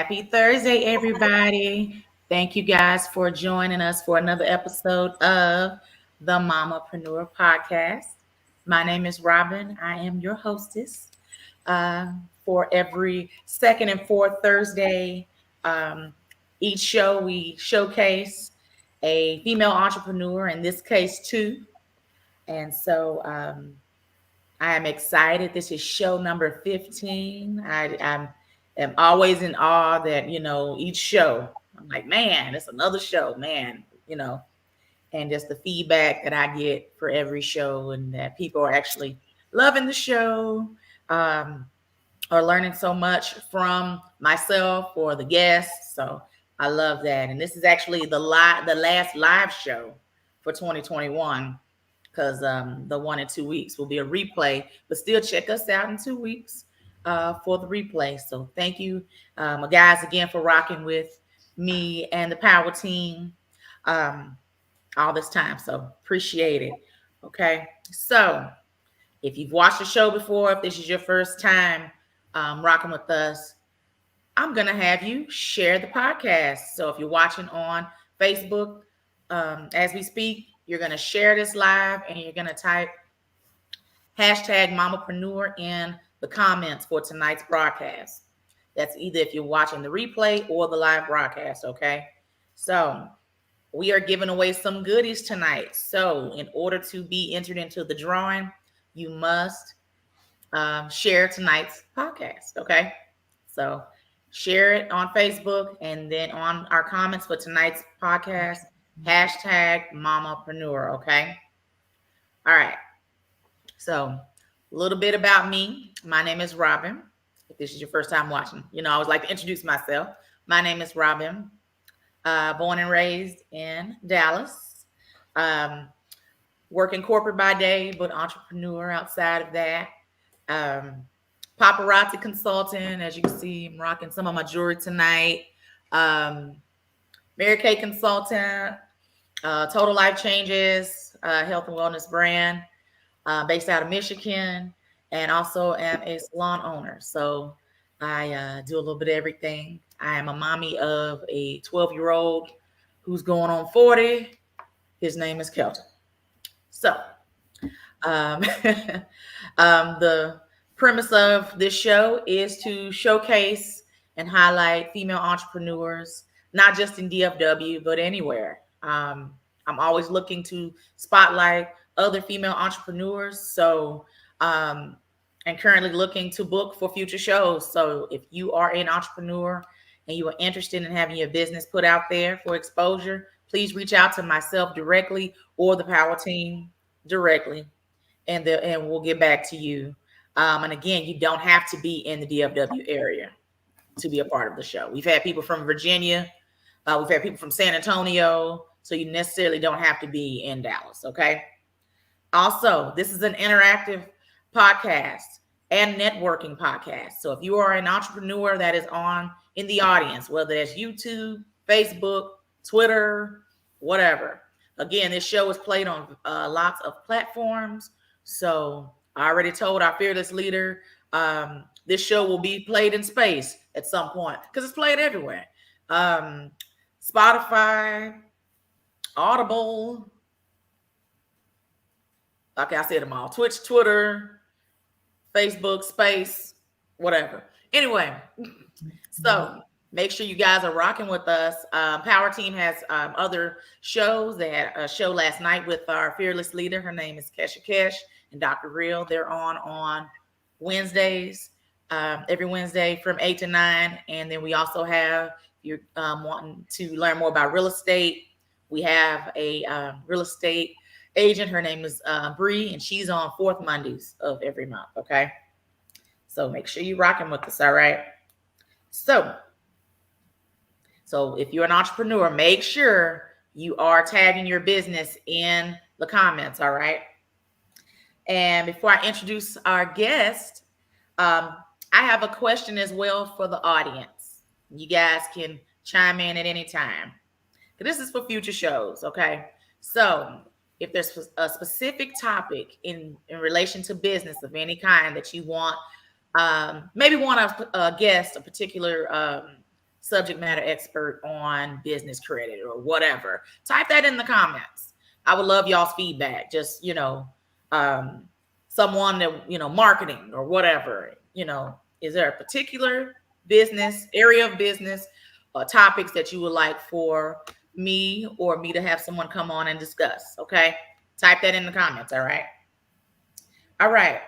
Happy Thursday, everybody. Thank you guys for joining us for another episode of the Mamapreneur Podcast. My name is Robbin. I am your hostess. For every second and fourth Thursday, um, each show we showcase a female entrepreneur, in this case, two. And so I am excited. This is show number 15. Am always in awe that, each show, I'm like, man, it's another show, man, and just the feedback that I get for every show and that people are actually loving the show, um, or learning so much from myself or the guests. So I love that. And this is actually the last live show for 2021 because the 1 and 2 weeks will be a replay, but still check us out in 2 weeks for the replay. So thank you, guys, again for rocking with me and the Power Team all this time. So appreciate it. Okay. So if you've watched the show before, if this is your first time rocking with us, I'm going to have you share the podcast. So if you're watching on Facebook as we speak, you're going to share this live and you're going to type hashtag mamapreneur in the comments for tonight's broadcast. That's either if you're watching the replay or the live broadcast, okay? So we are giving away some goodies tonight. So in order to be entered into the drawing, you must share tonight's podcast, okay? So share it on Facebook and then on our comments for tonight's podcast, hashtag mamapreneur, okay? All right. So a little bit about me. My name is Robbin. If this is your first time watching, I always like to introduce myself. My name is Robbin, born and raised in Dallas. Working corporate by day, but entrepreneur outside of that. Paparazzi consultant, as you can see, I'm rocking some of my jewelry tonight. Mary Kay consultant, Total Life Changes, health and wellness brand, based out of Michigan, and also am a salon owner. So I do a little bit of everything. I am a mommy of a 12-year-old who's going on 40. His name is Kelton. So the premise of this show is to showcase and highlight female entrepreneurs, not just in DFW, but anywhere. I'm always looking to spotlight other female entrepreneurs. So, and currently looking to book for future shows. So if you are an entrepreneur and you are interested in having your business put out there for exposure, please reach out to myself directly or the Power Team directly, and we'll get back to you. And again, you don't have to be in the DFW area to be a part of the show. We've had people from Virginia. We've had people from San Antonio. So you necessarily don't have to be in Dallas, okay? Also, this is an interactive podcast and networking podcast. So if you are an entrepreneur that is in the audience, whether it's YouTube, Facebook, Twitter, whatever. Again, this show is played on lots of platforms. So I already told our fearless leader, this show will be played in space at some point because it's played everywhere. Spotify, Audible. Okay, I said them all. Twitch, Twitter, Facebook, space, whatever. Anyway, so make sure you guys are rocking with us. Power Team has other shows. They had a show last night with our fearless leader. Her name is Kesha Kesh and Dr. Real. They're on Wednesdays, every Wednesday from 8 to 9. And then we also have, if you're wanting to learn more about real estate, we have a real estate agent. Her name is Bree, and she's on fourth Mondays of every month. Okay. So make sure you're rocking with us. All right. So if you're an entrepreneur, make sure you are tagging your business in the comments. All right. And before I introduce our guest, I have a question as well for the audience. You guys can chime in at any time. This is for future shows. Okay. So if there's a specific topic in relation to business of any kind that you want, maybe want to guest a particular subject matter expert on business credit or whatever. Type that in the comments. I would love y'all's feedback. Just, someone that, marketing or whatever, is there a particular business, area of business, topics that you would like for me or me to have someone come on and discuss? Okay. Type that in the comments. All right. All right.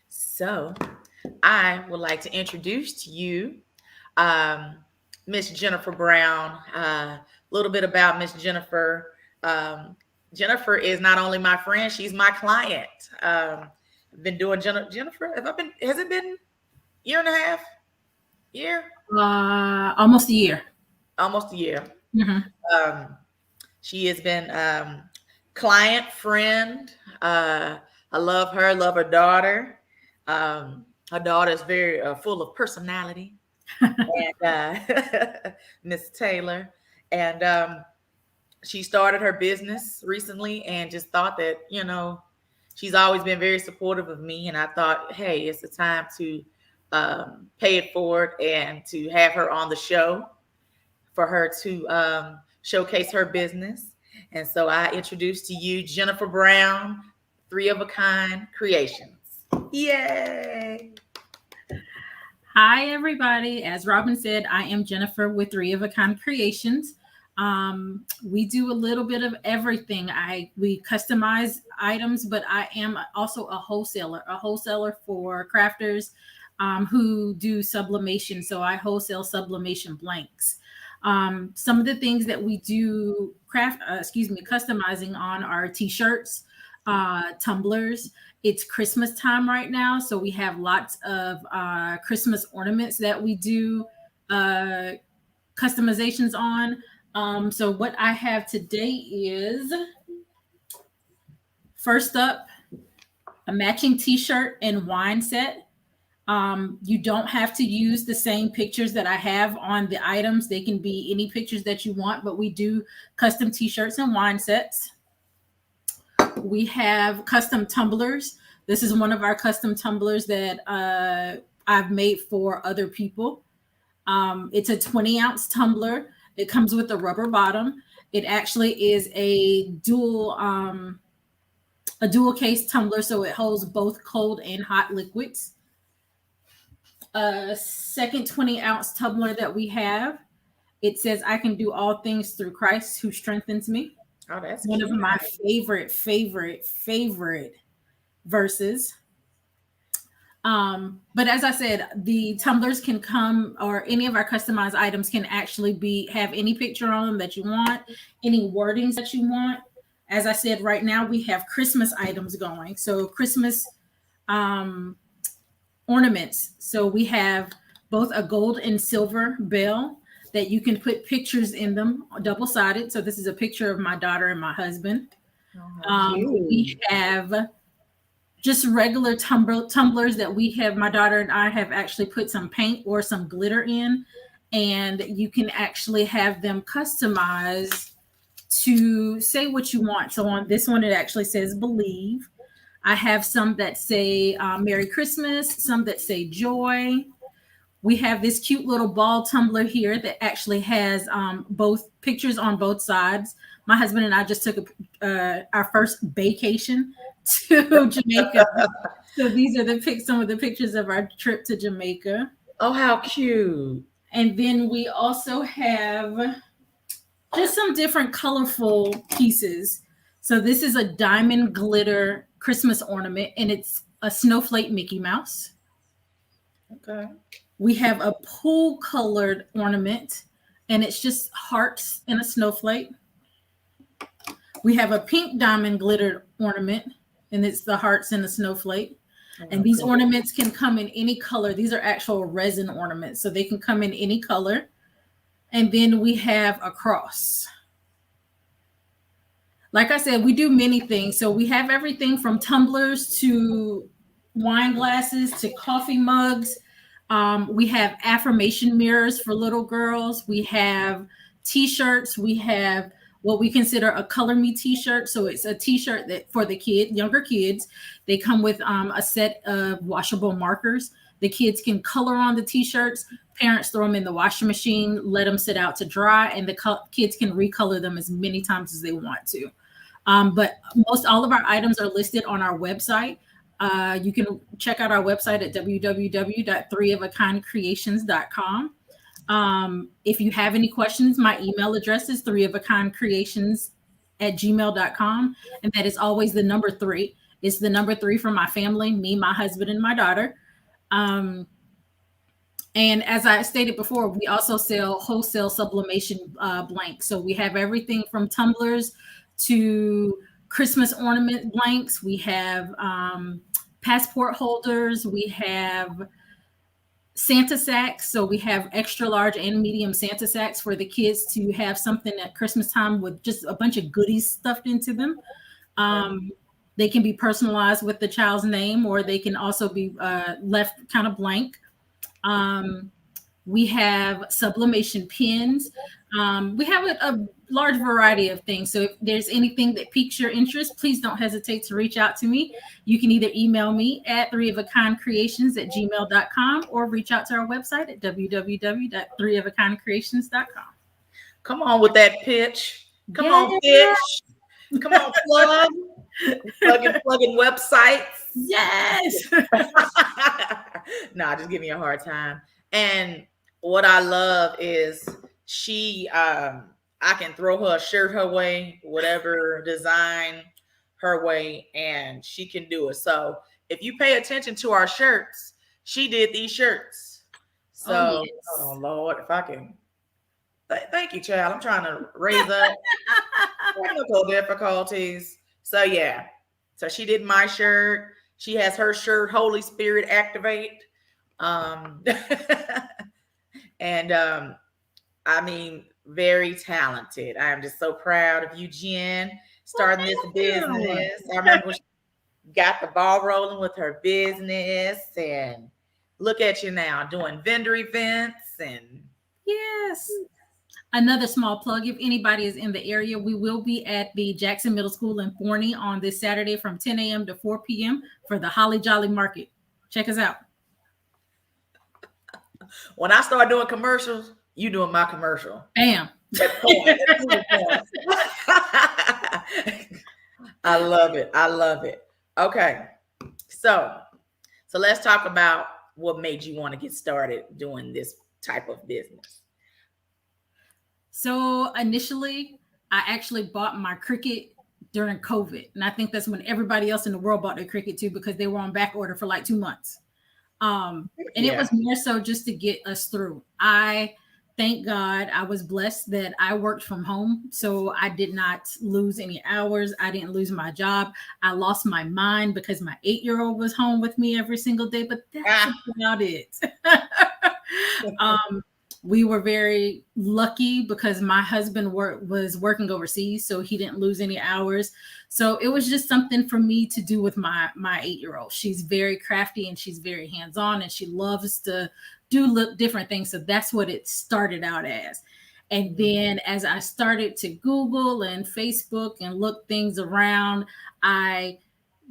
So I would like to introduce to you Miss Jennifer Brown. A little bit about Miss Jennifer. Jennifer is not only my friend, she's my client. I've been doing Jennifer. Has it been year and a half? Year? Almost a year. Almost a year. Mm-hmm. She has been client, friend. I love her. Love her daughter. Her daughter is very full of personality. And Miss Taylor. And she started her business recently and just thought that, she's always been very supportive of me. And I thought, hey, it's the time to pay it forward and to have her on the show for her to showcase her business. And so I introduced to you Jennifer Brown, 3 of a Kind Creations. Yay! Hi, everybody. As Robbin said, I am Jennifer with 3 of a Kind Creations. We do a little bit of everything. We customize items, but I am also a wholesaler for crafters who do sublimation. So I wholesale sublimation blanks. Some of the things that we do customizing on are t-shirts, tumblers. It's Christmas time right now, so we have lots of Christmas ornaments that we do customizations on. So what I have today is, first up, a matching t-shirt and wine set. You don't have to use the same pictures that I have on the items. They can be any pictures that you want, but we do custom t-shirts and wine sets. We have custom tumblers. This is one of our custom tumblers that I've made for other people. It's a 20-ounce tumbler. It comes with a rubber bottom. It actually is a dual case tumbler, so it holds both cold and hot liquids. A second 20-ounce tumbler that we have, it says, "I can do all things through Christ who strengthens me." Oh, that's one cute. of my favorite verses. But as I said, the tumblers can come, or any of our customized items can actually have any picture on them that you want, any wordings that you want. As I said, right now we have Christmas items going. So Christmas ornaments. So we have both a gold and silver bell that you can put pictures in them, double-sided. So this is a picture of my daughter and my husband. We have just regular tumblers that we have. My daughter and I have actually put some paint or some glitter in, and you can actually have them customized to say what you want. So on this one, it actually says "Believe." I have some that say Merry Christmas, some that say Joy. We have this cute little ball tumbler here that actually has both pictures on both sides. My husband and I just took our first vacation to Jamaica. So these are some of the pictures of our trip to Jamaica. Oh, how cute. And then we also have just some different colorful pieces. So this is a diamond glitter Christmas ornament, and it's a snowflake Mickey Mouse. Okay. We have a pool colored ornament, and it's just hearts and a snowflake. We have a pink diamond glittered ornament, and it's the hearts and the snowflake. And these ornaments can come in any color. These are actual resin ornaments, so they can come in any color. And then we have a cross. Like I said, we do many things. So we have everything from tumblers to wine glasses to coffee mugs. We have affirmation mirrors for little girls. We have t-shirts. We have what we consider a color me t-shirt. So it's a t-shirt that for the younger kids, they come with a set of washable markers The kids can color on the t-shirts. Parents throw them in the washing machine, let them sit out to dry, and the kids can recolor them as many times as they want to. But most all of our items are listed on our website. You can check out our website at www.threeofakindcreations.com. If you have any questions, my email address is threeofakindcreations@gmail.com. And that is always the number 3. It's the number 3 for my family, me, my husband, and my daughter. And as I stated before, we also sell wholesale sublimation blanks. So we have everything from tumblers to Christmas ornament blanks. We have passport holders. We have Santa sacks. So we have extra large and medium Santa sacks for the kids to have something at Christmas time with just a bunch of goodies stuffed into them. They can be personalized with the child's name, or they can also be left kind of blank. We have sublimation pins. We have a large variety of things. So if there's anything that piques your interest, please don't hesitate to reach out to me. You can either email me at threeofakindcreations@gmail.com or reach out to our website at www.threeofakindcreations.com. Come on with that pitch. Come on, pitch. Come on, plugging websites. Yes. Nah, just give me a hard time. And what I love is I can throw her a shirt her way, whatever design her way, and she can do it. So if you pay attention to our shirts, she did these shirts. So, oh Lord, if I can. Thank you, child. I'm trying to raise up technical difficulties. So yeah. So she did my shirt. She has her shirt, Holy Spirit Activate. And I mean, very talented. I am just so proud of you, Jen, starting this business. I remember when she got the ball rolling with her business, and look at you now doing vendor events. And yes. Another small plug, if anybody is in the area, we will be at the Jackson Middle School in Forney on this Saturday from 10 a.m. to 4 p.m. for the Holly Jolly Market. Check us out. When I start doing commercials, you doing my commercial. Bam. I love it. I love it. Okay. So let's talk about what made you want to get started doing this type of business. So initially, I actually bought my Cricut during COVID. And I think that's when everybody else in the world bought their Cricut too, because they were on back order for like 2 months. It was more so just to get us through. Thank God I was blessed that I worked from home. So I did not lose any hours. I didn't lose my job. I lost my mind because my 8-year-old was home with me every single day, but that's about it. We were very lucky because my husband was working overseas, so he didn't lose any hours. So it was just something for me to do with my 8-year-old. She's very crafty and she's very hands-on, and she loves to do different things. So that's what it started out as. And then as I started to Google and Facebook and look things around, I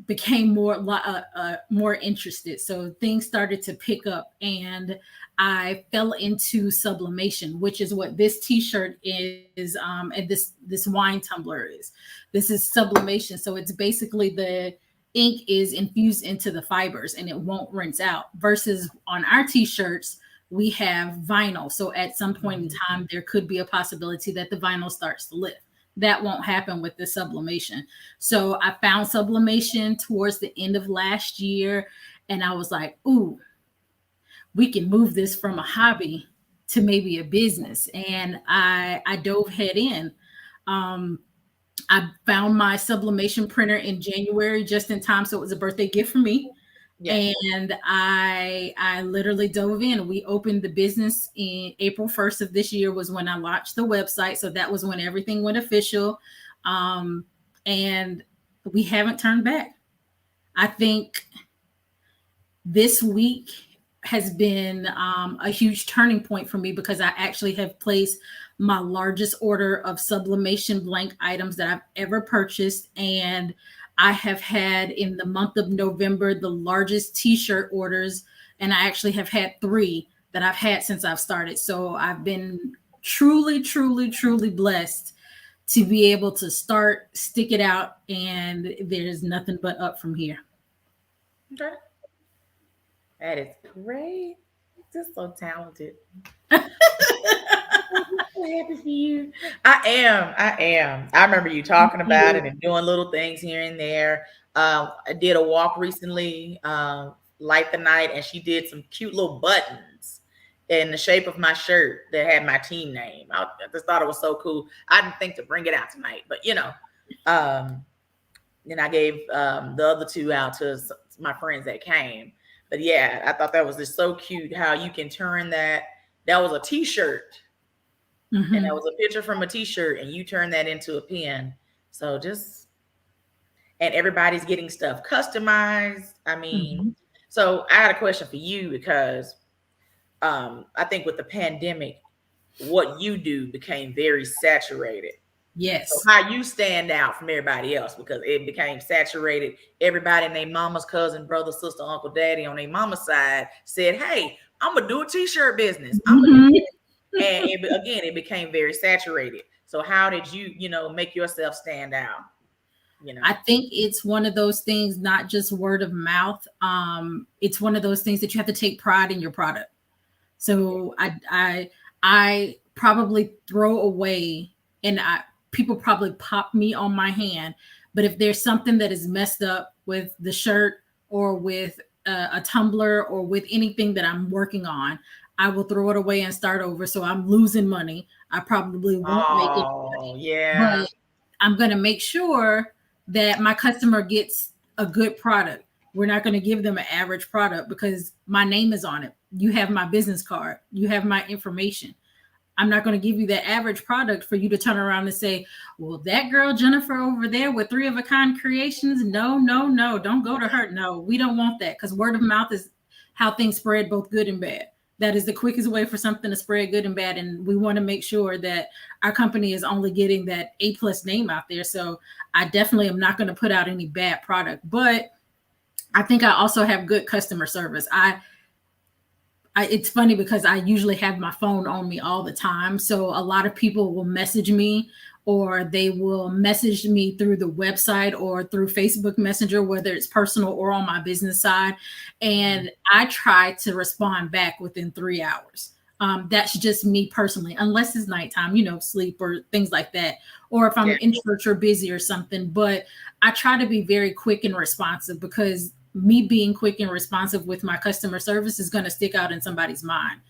became more interested. So things started to pick up, and I fell into sublimation, which is what this t-shirt is, and this wine tumbler is. This is sublimation. So it's basically the ink is infused into the fibers and it won't rinse out, versus on our t-shirts, we have vinyl. So at some point in time, there could be a possibility that the vinyl starts to lift. That won't happen with the sublimation. So I found sublimation towards the end of last year, and I was like, ooh, we can move this from a hobby to maybe a business. And I dove head in. I found my sublimation printer in January, just in time. So it was a birthday gift for me. Yeah. And I literally dove in. We opened the business in April 1st of this year was when I launched the website. So that was when everything went official. And we haven't turned back. I think this week has been a huge turning point for me, because I actually have placed my largest order of sublimation blank items that I've ever purchased. And I have had in the month of November the largest t-shirt orders and I actually have had 3 that I've had since I've started. So I've been truly, truly, truly blessed to be able to start, stick it out, and there's nothing but up from here. Okay. That is great. Just so talented. So happy for you. I am. I remember you talking about it and doing little things here and there. I did a walk recently, Light the Night, and she did some cute little buttons in the shape of my shirt that had my team name. I just thought it was so cool. I didn't think to bring it out tonight, but then I gave the other 2 out to my friends that came. But yeah, I thought that was just so cute how you can turn that. That was a T-shirt. Mm-hmm. And that was a picture from a T-shirt, and you turn that into a pen. So and everybody's getting stuff customized. I mean, So I had a question for you because I think with the pandemic, what you do became very saturated. Yes. So how you stand out from everybody else, because it became saturated. Everybody and their mama's cousin, brother, sister, uncle, daddy on their mama's side said, hey, I'm going to do a T-shirt business. And it became very saturated. So how did you, make yourself stand out? I think it's one of those things, not just word of mouth. It's one of those things that you have to take pride in your product. So I probably throw away, and people probably pop me on my hand. But if there's something that is messed up with the shirt or with a tumbler or with anything that I'm working on, I will throw it away and start over. So I'm losing money. I probably won't make it. Oh, yeah. But I'm going to make sure that my customer gets a good product. We're not going to give them an average product because my name is on it. You have my business card. You have my information. I'm not going to give you that average product for you to turn around and say, well, that girl Jennifer over there with 3 of a kind creations. No, don't go to her. No, we don't want that, because word of mouth is how things spread, both good and bad. That is the quickest way for something to spread, good and bad. And we want to make sure that our company is only getting that A+ name out there. So I definitely am not going to put out any bad product, but I think I also have good customer service. It's funny because I usually have my phone on me all the time. So a lot of people will message me, or they will message me through the website or through Facebook Messenger, whether it's personal or on my business side. And I try to respond back within 3 hours. That's just me personally, unless it's nighttime, sleep or things like that. Or if I'm in church or busy or something. But I try to be very quick and responsive, because me being quick and responsive with my customer service is going to stick out in somebody's mind.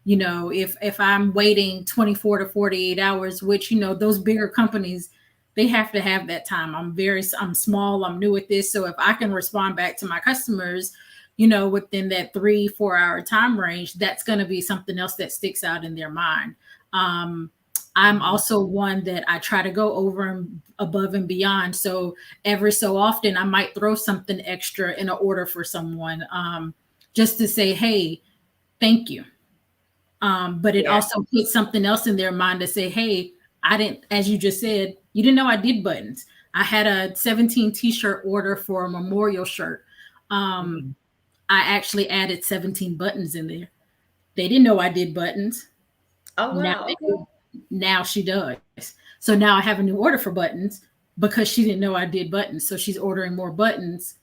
If I'm waiting 24 to 48 hours, which, those bigger companies, they have to have that time. I'm small, I'm new at this. So if I can respond back to my customers, within that 3-4 hour time range, that's going to be something else that sticks out in their mind. I'm also one that I try to go over and above and beyond. So every so often I might throw something extra in an order for someone, just to say, hey, thank you. But it also puts something else in their mind to say, hey, I didn't, as you just said, you didn't know I did buttons. I had a 17 T-shirt order for a memorial shirt. I actually added 17 buttons in there. They didn't know I did buttons. Oh, wow. Now she does. So now I have a new order for buttons because she didn't know I did buttons. So she's ordering more buttons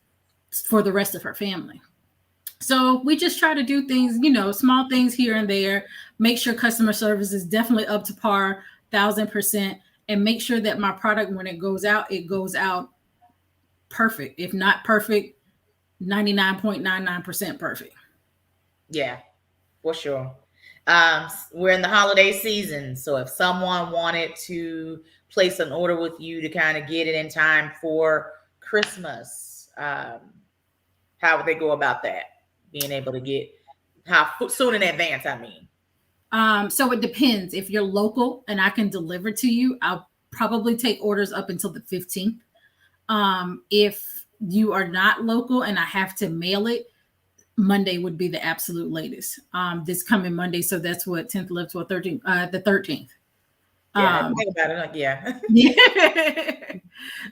for the rest of her family. So we just try to do things, small things here and there, make sure customer service is definitely up to par, 1,000%, and make sure that my product, when it goes out perfect. If not perfect, 99.99% perfect. Yeah, for sure. We're in the holiday season, so if someone wanted to place an order with you to kind of get it in time for Christmas, how would they go about that? Being able to get how soon in advance? I mean, so it depends. If you're local and I can deliver to you, I'll probably take orders up until the 15th. If you are not local and I have to mail it, Monday would be the absolute latest. This coming Monday. So that's what, 10th, 11th, 12th, 13th, the 13th. Yeah, think about it. Like, yeah.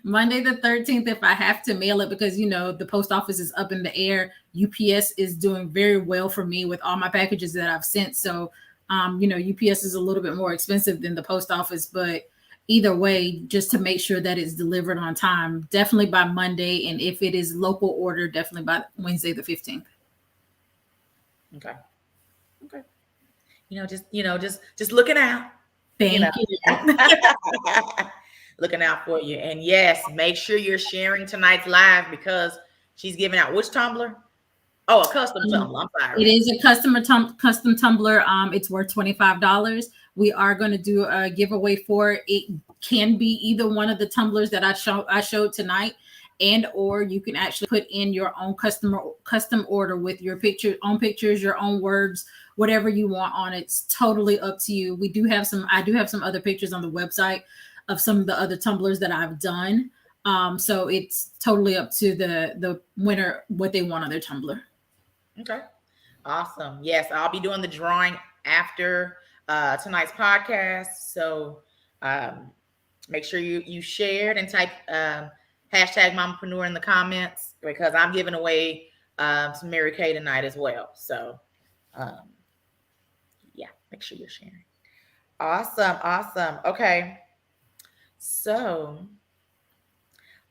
Monday the 13th, if I have to mail it, because the post office is up in the air. UPS is doing very well for me with all my packages that I've sent. So, UPS is a little bit more expensive than the post office, but either way, just to make sure that it's delivered on time, definitely by Monday. And if it is local order, definitely by Wednesday the 15th. Okay. Just looking out. Thank you. Looking out for you. And yes, make sure you're sharing tonight's live because she's giving out which tumbler? Oh, a custom tumbler. I'm sorry. It is a custom tumbler. It's worth $25. We are going to do a giveaway for it. It can be either one of the tumblers that I showed tonight, or you can actually put in your own custom order with your own pictures, your own words, whatever you want on it. It's totally up to you. I do have some other pictures on the website of some of the other tumblers that I've done. So it's totally up to the winner what they want on their tumbler. Okay. Awesome. Yes, I'll be doing the drawing after tonight's podcast. So make sure you shared and type hashtag mamaprenuer in the comments because I'm giving away some Mary Kay tonight as well. So yeah, make sure you're sharing. Awesome. Okay. So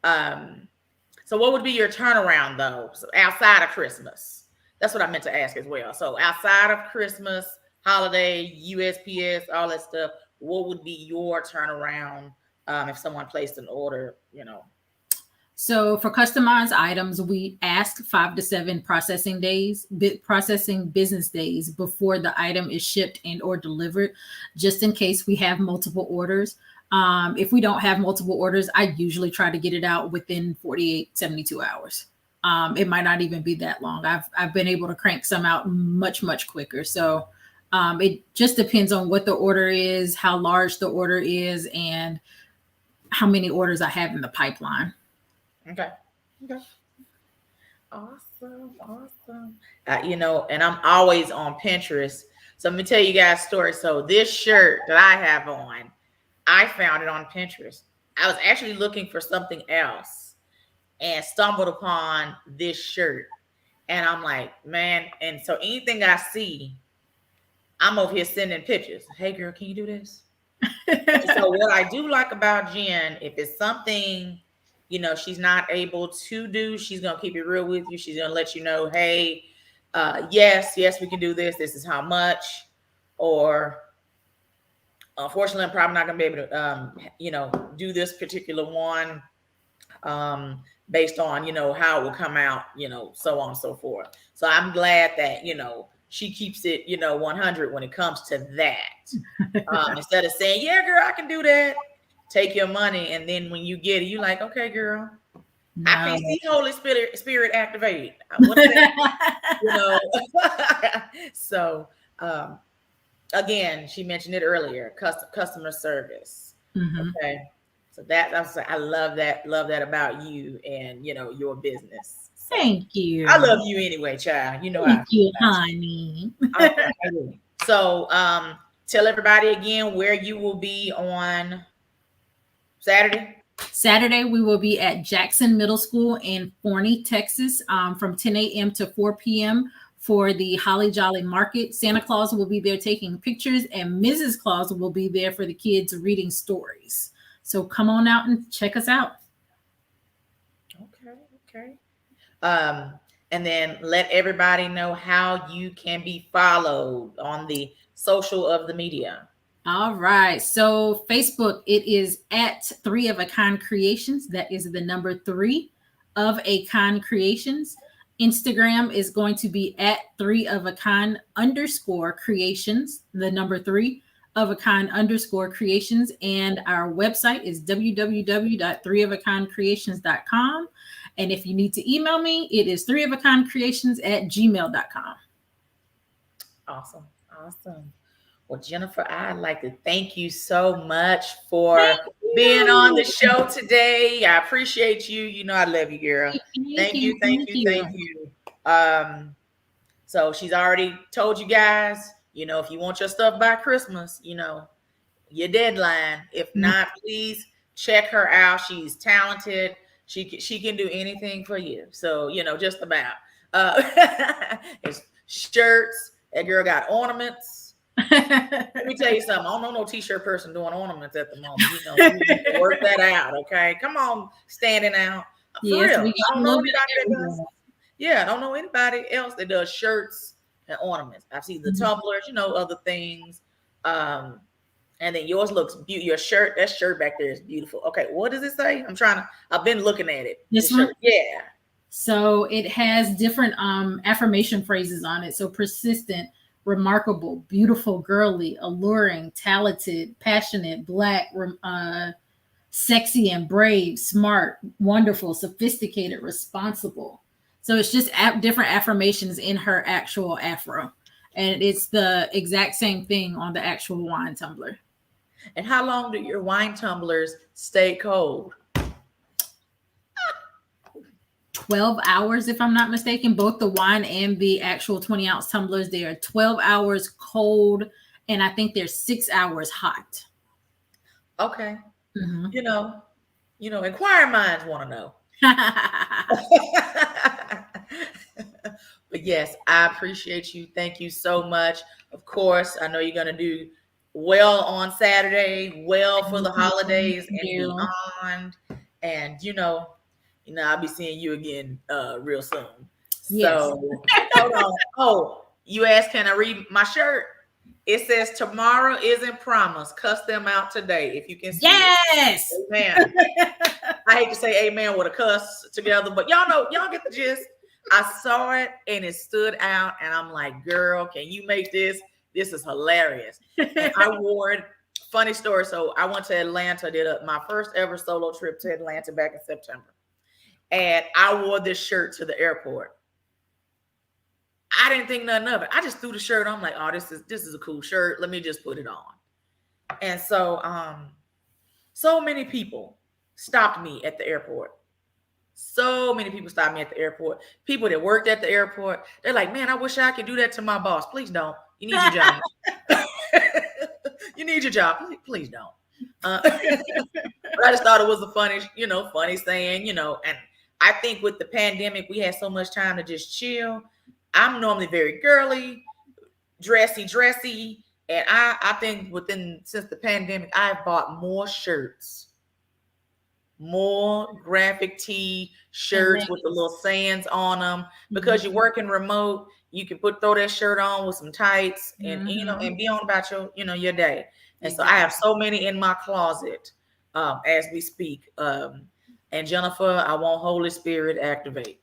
what would be your turnaround though? So outside of Christmas? That's what I meant to ask as well. So outside of Christmas, holiday, USPS, all that stuff, what would be your turnaround if someone placed an order, So for customized items, we ask 5 to 7 processing business days before the item is shipped and or delivered, just in case we have multiple orders. If we don't have multiple orders, I usually try to get it out within 48, 72 hours. It might not even be that long. I've been able to crank some out much, much quicker. So it just depends on what the order is, how large the order is, and how many orders I have in the pipeline. Okay. Awesome. And I'm always on Pinterest. So let me tell you guys a story. So this shirt that I have on, I found it on Pinterest. I was actually looking for something else and stumbled upon this shirt. And I'm like, man. And so anything I see, I'm over here sending pictures. Hey, girl, can you do this? So what I do like about Jen, if it's something, she's not able to do, she's going to keep it real with you. She's going to let you know, hey, yes, we can do this. This is how much. Or unfortunately, I'm probably not going to be able to, do this particular one based on, how it will come out, so on and so forth. So I'm glad that, she keeps it, 100 when it comes to that. Instead of saying, yeah, girl, I can do that. Take your money. And then when you get it, you're like, okay, girl, no. I can see Holy Spirit activate. What is that? So, again, she mentioned it earlier, customer service. Mm-hmm. Okay. So I love that about you and, your business. So, thank you. I love you anyway, child. Thank you, honey. So, tell everybody again where you will be on Saturday. Saturday, we will be at Jackson Middle School in Forney, Texas, from 10 a.m. to 4 p.m. for the Holly Jolly Market. Santa Claus will be there taking pictures, and Mrs. Claus will be there for the kids reading stories. So come on out and check us out. Okay. And then let everybody know how you can be followed on the social of the media. All right. So Facebook, it is at 3 of a Kind Creations. That is the number 3 of a Kind Creations. Instagram is going to be at 3 of a Kind _creations, the number 3 of a Kind _creations. And our website is www.3ofakindcreations.com. And if you need to email me, it is 3ofakindcreations@gmail.com. Awesome. Well, Jennifer, I'd like to thank you so much for being on the show today. I appreciate you. I love you, girl. Thank you. So she's already told you guys, if you want your stuff by Christmas, your deadline. If not, please check her out. She's talented. She can do anything for you. So, just about. It's shirts. That girl got ornaments. Let me tell you something. I don't know no t-shirt person doing ornaments at the moment. You need to work that out, okay? Come on, standing out. For real. I don't know anybody that does. Yeah, I don't know anybody else that does shirts and ornaments. I've seen the tumblers, other things. And then yours looks beautiful. Your shirt, that shirt back there is beautiful. Okay, what does it say? I've been looking at it. This one? Yeah. So it has different affirmation phrases on it. So persistent, remarkable, beautiful, girly, alluring, talented, passionate, black, sexy and brave, smart, wonderful, sophisticated, responsible. So it's just different affirmations in her actual afro. And it's the exact same thing on the actual wine tumbler. And how long do your wine tumblers stay cold? 12 hours, if I'm not mistaken. Both the wine and the actual 20-ounce tumblers, they are 12 hours cold, and I think they're 6 hours hot. Okay. Mm-hmm. Inquiring minds want to know. But yes, I appreciate you. Thank you so much. Of course, I know you're going to do well on Saturday, well for the holidays and beyond. And, I'll be seeing you again real soon. Yes. So, hold on. Oh, you asked, can I read my shirt? It says, tomorrow isn't promised. Cuss them out today, if you can see yes. it. Amen. I hate to say amen with a cuss together, but y'all get the gist. I saw it and it stood out, and I'm like, girl, can you make this? This is hilarious. And I wore it. Funny story. So I went to Atlanta, did my first ever solo trip to Atlanta back in September. And I wore this shirt to the airport. I didn't think nothing of it. I just threw the shirt on. I'm like, oh, this is a cool shirt. Let me just put it on. And so, so many people stopped me at the airport. So many people stopped me at the airport. People that worked at the airport, they're like, man, I wish I could do that to my boss. Please don't. You need your job. You need your job. Please don't. But I just thought it was a funny saying, and I think with the pandemic, we had so much time to just chill. I'm normally very girly, dressy. And I think since the pandemic, I've bought more shirts, more graphic tee shirts with the little sayings on them, because you're working remote. You can throw that shirt on with some tights and, and be on about your day. And so I have so many in my closet as we speak. And Jennifer, I want Holy Spirit activate.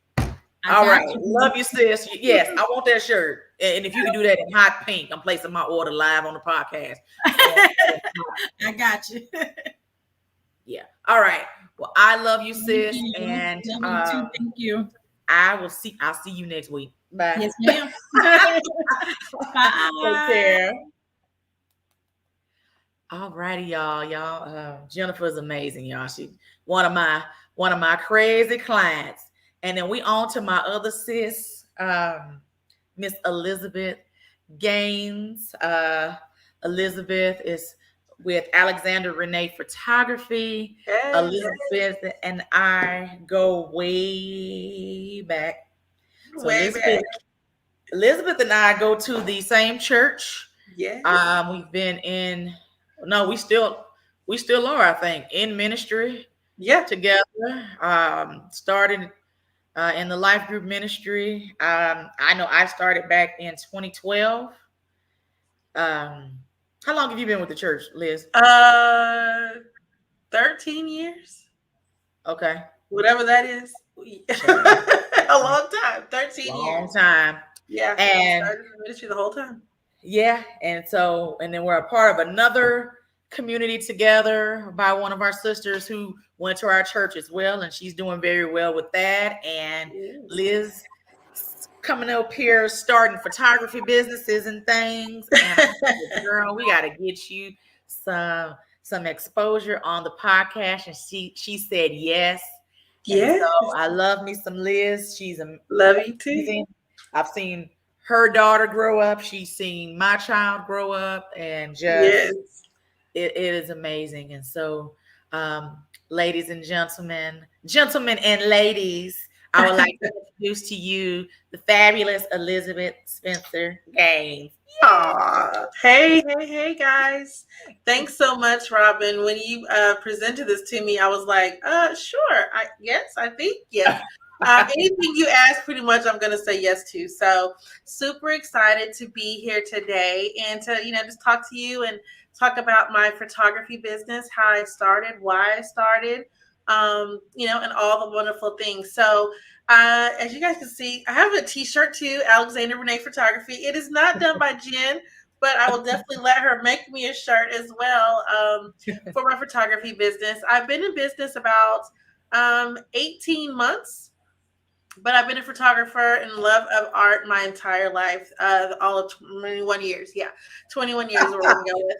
All right. Love you, sis. Yes, I want that shirt. And if you can do that in hot pink, I'm placing my order live on the podcast. I got you. Yeah. All right. Well, I love you, sis. And thank you. I'll see you next week. Bye. Yes, ma'am. Bye. Take care. All righty, y'all. Jennifer's amazing, y'all. She's one of my crazy clients. And then we on to my other sis, Miss Elizabeth Gaines. Elizabeth is with Alexander Renee Photography. Hey. Elizabeth and I go way back. So Elizabeth and I go to the same church. Yeah. We've been we still are, I think, in ministry. Yeah. Together. Started in the life group ministry. I know I started back in 2012. How long have you been with the church, Liz? 13 years. Okay. Whatever that is. A long time. 13 years. Long time. Yeah. And I started in ministry the whole time. Yeah. And then we're a part of another community together by one of our sisters who went to our church as well. And she's doing very well with that. And Liz coming up here starting photography businesses and things. And I said, girl, we got to get you some exposure on the podcast. And she said yes. Yeah. So I love me some Liz. She's love you too. I've seen her daughter grow up. She's seen my child grow up, and just it is amazing. And so, ladies and gentlemen and ladies, I would like to introduce to you the fabulous Elizabeth Spencer Gaines. Aw. Hey, guys. Thanks so much, Robin. When you presented this to me, I was like, sure. I think yes. Anything you ask, pretty much, I'm going to say yes to. So super excited to be here today and to, just talk to you and talk about my photography business, how I started, why I started, and all the wonderful things. So as you guys can see, I have a t-shirt too, Alexander Renee Photography. It is not done by Jen, but I will definitely let her make me a shirt as well for my photography business. I've been in business about 18 months, but I've been a photographer and love of art my entire life, all of 21 years. Yeah, 21 years we're going to go with.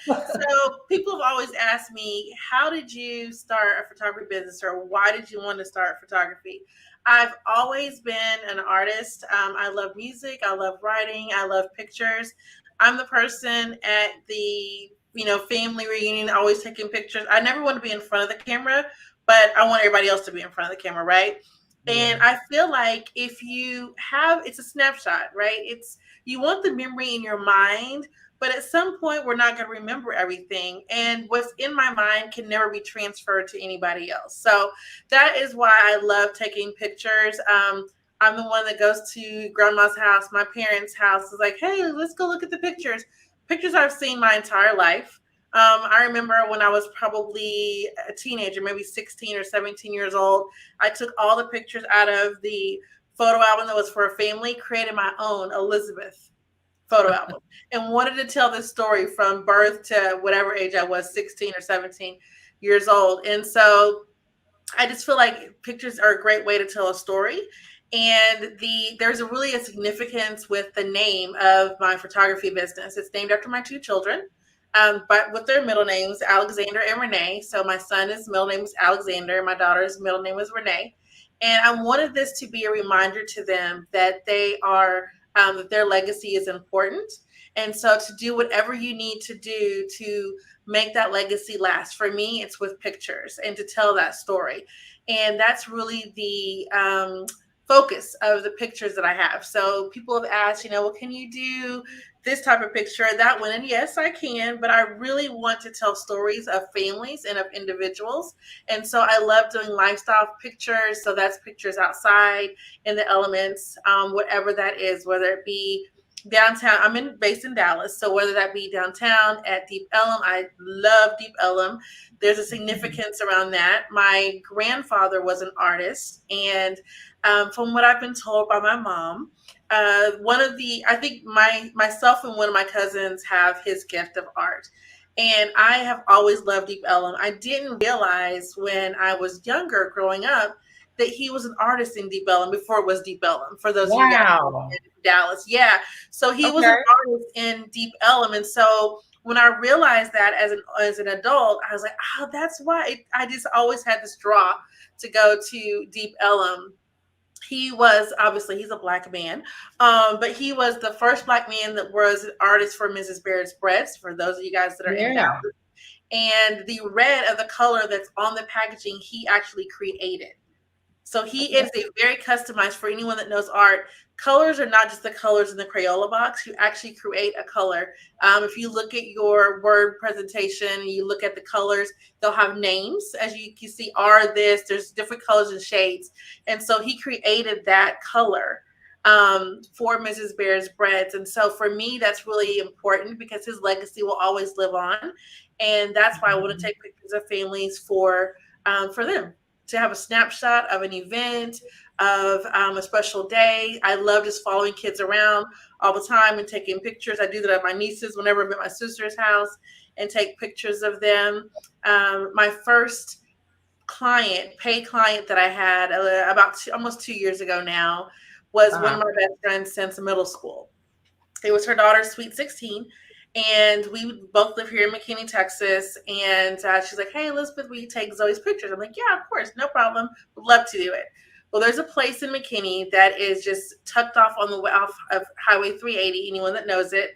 So people have always asked me, how did you start a photography business, or why did you want to start photography? I've always been an artist. I love music. I love writing. I love pictures. I'm the person at the family reunion always taking pictures. I never want to be in front of the camera, but I want everybody else to be in front of the camera, right? And I feel like if you have, it's a snapshot, right? You want the memory in your mind, but at some point we're not going to remember everything. And what's in my mind can never be transferred to anybody else. So that is why I love taking pictures. I'm the one that goes to grandma's house, my parents' house, is like, hey, let's go look at the pictures. Pictures I've seen my entire life. I remember when I was probably a teenager, maybe 16 or 17 years old, I took all the pictures out of the photo album that was for a family, created my own Elizabeth photo album, and wanted to tell this story from birth to whatever age I was, 16 or 17 years old. And so I just feel like pictures are a great way to tell a story. And there's really a significance with the name of my photography business. It's named after my two children, but with their middle names, Alexander and Renee. So my son's middle name is Alexander, my daughter's middle name is Renee. And I wanted this to be a reminder to them that that their legacy is important. And so to do whatever you need to do to make that legacy last. For me, it's with pictures and to tell that story. And that's really the focus of the pictures that I have. So people have asked, well, can you do this type of picture, that one? And yes, I can, but I really want to tell stories of families and of individuals. And so I love doing lifestyle pictures. So that's pictures outside in the elements, whatever that is, whether it be downtown. I'm based in Dallas, so whether that be downtown at Deep Ellum, I love Deep Ellum. There's a significance around that. My grandfather was an artist, and from what I've been told by my mom, I think myself and one of my cousins have his gift of art. And I have always loved Deep Ellum. I didn't realize when I was younger growing up that he was an artist in Deep Ellum before it was Deep Ellum. For those of you guys in Dallas. Yeah. So he was an artist in Deep Ellum. And so when I realized that as an adult, I was like, oh, that's why I just always had this draw to go to Deep Ellum. He was, obviously, he's a Black man, but he was the first Black man that was an artist for Mrs. Baird's Breads, for those of you guys that are in Dallas. And the red of the color that's on the packaging, he actually created. So he is a very customized, for anyone that knows art. Colors are not just the colors in the Crayola box. You actually create a color. If you look at your Word presentation, you look at the colors, they'll have names. As you can see, there's different colors and shades. And so he created that color for Mrs. Baird's Breads. And so for me, that's really important because his legacy will always live on. And that's why I want to take pictures of families for them, to have a snapshot of an event, of a special day. I love just following kids around all the time and taking pictures. I do that at my nieces whenever I'm at my sister's house and take pictures of them. My first paid client that I had about almost 2 years ago now was one of my best friends since middle school. It was her daughter's Sweet 16. And we both live here in McKinney, Texas. And she's like, hey, Elizabeth, will you take Zoe's pictures? I'm like, yeah, of course. No problem. Would love to do it. Well, there's a place in McKinney that is just tucked off of Highway 380, anyone that knows it.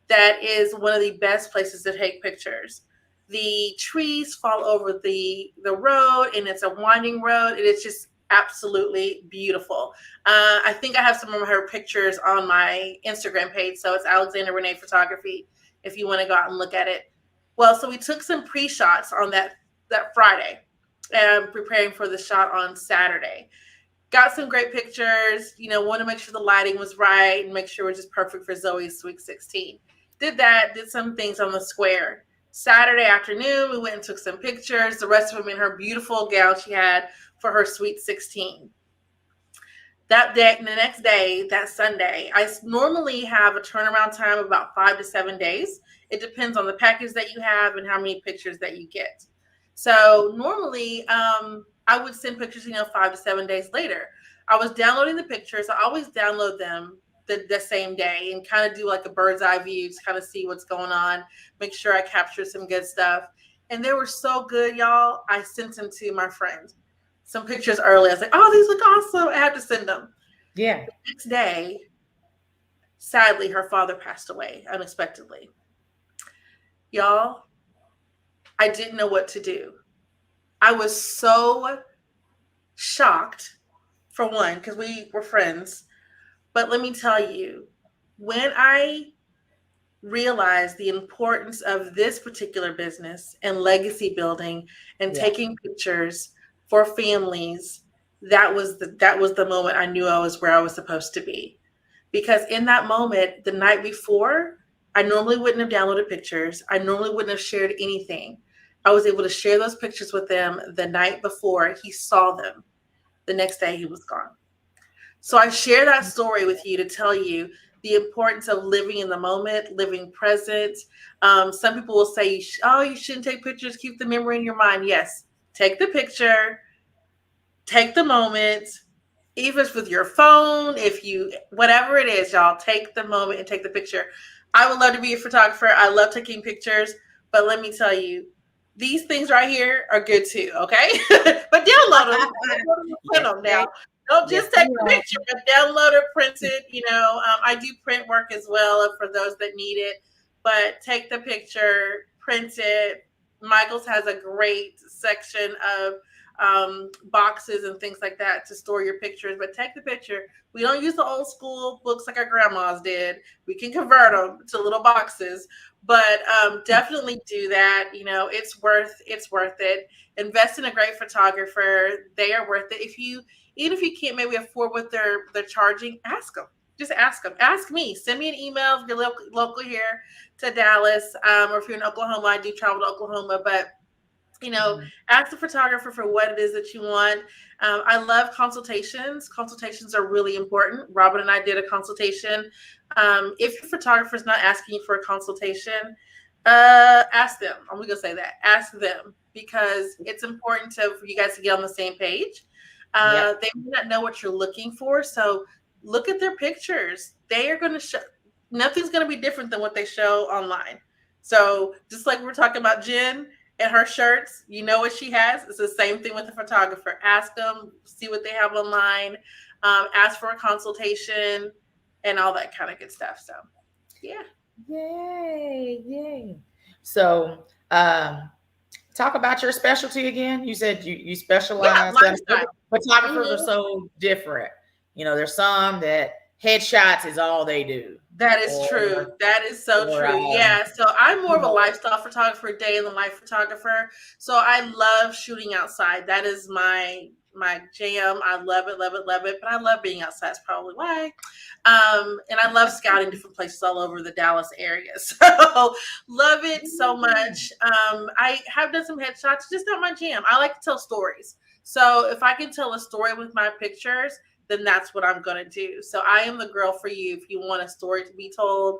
that is one of the best places to take pictures. The trees fall over the road, and it's a winding road, and it's just absolutely beautiful. I think I have some of her pictures on my Instagram page, so it's Alexander Renee Photography if you want to go out and look at it. Well, so we took some pre-shots on that Friday, and preparing for the shot on Saturday. Got some great pictures, want to make sure the lighting was right and make sure it was just perfect for Zoe's Sweet 16. Did that, did some things on the square. Saturday afternoon, we went and took some pictures, the rest of them in her beautiful gown she had for her Sweet 16. That day, the next day, that Sunday, I normally have a turnaround time of about 5 to 7 days. It depends on the package that you have and how many pictures that you get. So normally, I would send pictures, 5 to 7 days later. I was downloading the pictures. I always download them the same day and kind of do like a bird's eye view to kind of see what's going on, make sure I capture some good stuff. And they were so good, y'all. I sent them to my friend. Some pictures early. I was like, oh, these look awesome. I have to send them. Yeah. The next day, sadly, her father passed away unexpectedly. Y'all, I didn't know what to do. I was so shocked, for one, because we were friends. But let me tell you, when I realized the importance of this particular business and legacy building and taking pictures for families, that was the moment I knew I was where I was supposed to be. Because in that moment, the night before, I normally wouldn't have downloaded pictures. I normally wouldn't have shared anything. I was able to share those pictures with them the night before he saw them. The next day, he was gone. So I share that story with you to tell you the importance of living in the moment, living present. Some people will say, you shouldn't take pictures, keep the memory in your mind. Yes, take the picture, take the moment, even if it's with your phone, whatever it is, y'all, take the moment and take the picture. I would love to be a photographer. I love taking pictures, but let me tell you, these things right here are good too, okay? But download them. Print them now. Don't just take the picture, but download or print it. I do print work as well for those that need it. But take the picture, print it. Michael's has a great section of boxes and things like that to store your pictures. But take the picture. We don't use the old school books like our grandmas did. We can convert them to little boxes. But definitely do that. It's worth it. Invest in a great photographer. They are worth it. Even if you can't maybe afford what they're charging, ask them. Just ask them. Ask me. Send me an email if you're local here to Dallas, or if you're in Oklahoma. I do travel to Oklahoma, but ask the photographer for what it is that you want. I love consultations. Consultations are really important. Robbin and I did a consultation. If your photographer is not asking you for a consultation, ask them. I'm going to say that. Ask them, because it's important for you guys to get on the same page. They may not know what you're looking for. So look at their pictures. They are going to show, nothing's going to be different than what they show online. So just like we were talking about Jen and her shirts, what she has. It's the same thing with the photographer. Ask them, see what they have online, ask for a consultation and all that kind of good stuff. So yeah. Yay. So talk about your specialty again. You said you specialize. Photographers are so different. There's some that headshots is all they do. That is true. That is so true. Yeah. So I'm more of a lifestyle photographer, day in the life photographer. So I love shooting outside. That is my jam. I love it. But I love being outside. That's probably why. And I love scouting different places all over the Dallas area. So love it so much. I have done some headshots, just not my jam. I like to tell stories. So if I can tell a story with my pictures, then that's what I'm going to do. So I am the girl for you if you want a story to be told.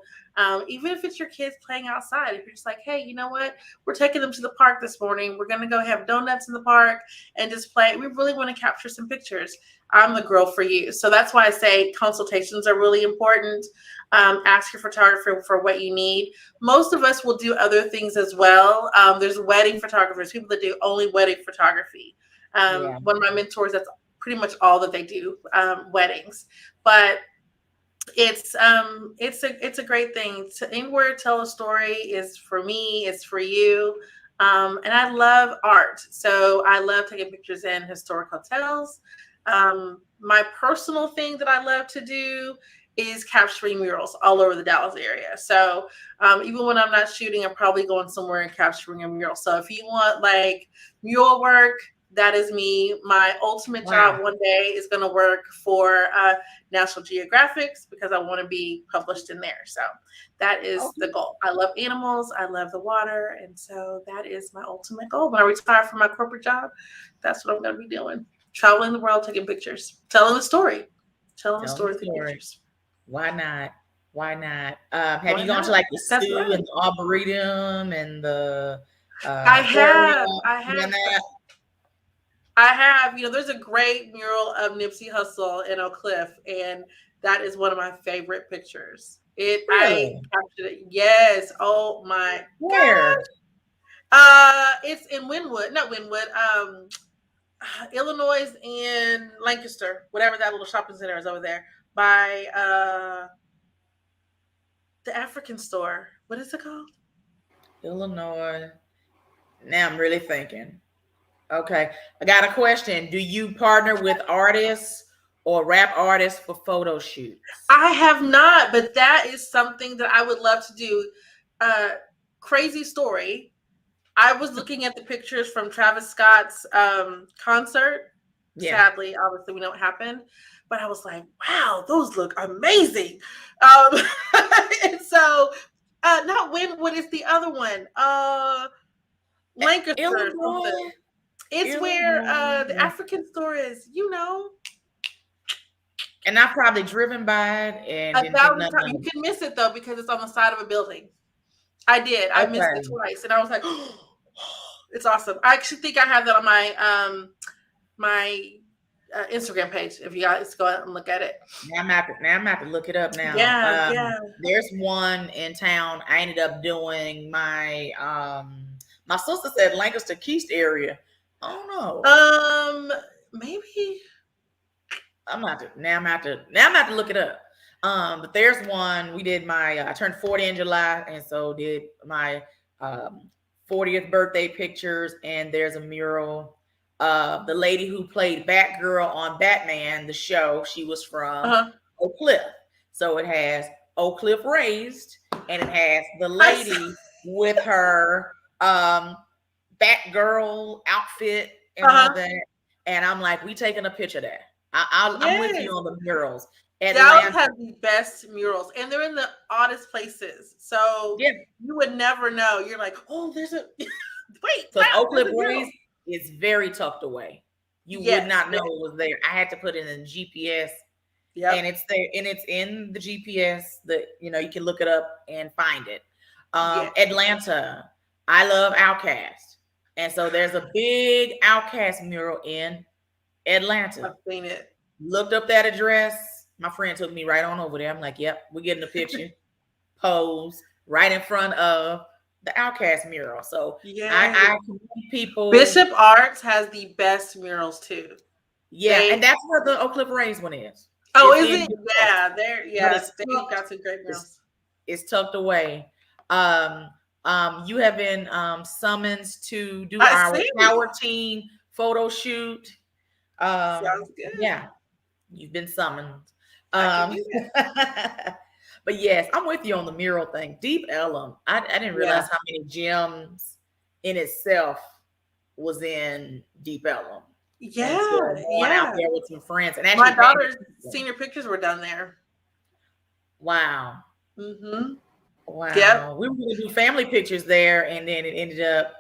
Even if it's your kids playing outside, if you're just like, hey, you know what? We're taking them to the park this morning. We're going to go have donuts in the park and just play. We really want to capture some pictures. I'm the girl for you. So that's why I say consultations are really important. Ask your photographer for what you need. Most of us will do other things as well. There's wedding photographers, people that do only wedding photography. One of my mentors, that's pretty much all that they do, weddings. But It's a great thing. To anywhere tell a story is for me, it's for you. And I love art. So I love taking pictures in historic hotels. My personal thing that I love to do is capturing murals all over the Dallas area. So even when I'm not shooting, I'm probably going somewhere and capturing a mural. So if you want like mural work, that is me. My ultimate job one day is going to work for National Geographics because I want to be published in there. So that is the goal. I love animals. I love the water. And so that is my ultimate goal. When I retire from my corporate job, that's what I'm going to be doing. Traveling the world, taking pictures, telling the story. Telling the story through pictures. Why not? Why not? Have you gone to like the zoo and the arboretum and the I have. There's a great mural of Nipsey Hussle in Oak Cliff, and that is one of my favorite pictures. I captured it. Yes. Oh my Where? God. It's in Wynwood, not Wynwood. Illinois and Lancaster, whatever that little shopping center is over there by the African store. What is it called? Illinois. Now I'm really thinking. Okay. I got a question. Do you partner with artists or rap artists for photo shoots? I have not, but that is something that I would love to do. Crazy story. I was looking at the pictures from Travis Scott's concert. Yeah. Sadly, obviously, we know what happened. But I was like, wow, those look amazing. And so, not Wynwood is the other one. Lancaster. Illinois. It's where the African store is, And I've probably driven by it and you can miss it though because it's on the side of a building. I did. I missed it twice, and I was like, oh, it's awesome. I actually think I have that on my Instagram page. If you guys go out and look at it. Now I'm have to look it up now. Yeah. There's one in town. I ended up doing my sister said Lancaster Keast area. I don't know. Maybe. I'm have to look it up. But there's one we did I turned 40 in July, and so did my 40th birthday pictures. And there's a mural. The lady who played Batgirl on Batman, the show, she was from Oak Cliff. So it has Oak Cliff raised, and it has the lady with her Batgirl outfit and all that. And I'm like, we taking a picture there. I'm with you on the murals. Dallas has the best murals, and they're in the oddest places. So you would never know. You're like, oh, there's a wait. So Oak Cliff raised is very tucked away. You would not know it was there. I had to put it in GPS. Yeah, and it's there, and it's in the GPS that you can look it up and find it. Atlanta, I love Outkast, and so there's a big Outkast mural in Atlanta. I've seen it. Looked up that address. My friend took me right on over there. I'm like, yep, we're getting a picture. Pose right in front of the Outkast mural. So I people. Bishop Arts has the best murals too. Yeah, and that's where the Oak Cliff Raised one is. Oh, is it? Yeah, there. Yeah, they got some great murals. It's tucked away. You have been summoned to do our Power Team photo shoot. Sounds good. Yeah, you've been summoned. But yes, I'm with you on the mural thing. Deep Ellum. I didn't realize how many gems in itself was in Deep Ellum. Yeah, out there with some friends, and my daughter's senior pictures were done there. Wow. Mm-hmm. Wow. Yep. We were going to do family pictures there, and then it ended up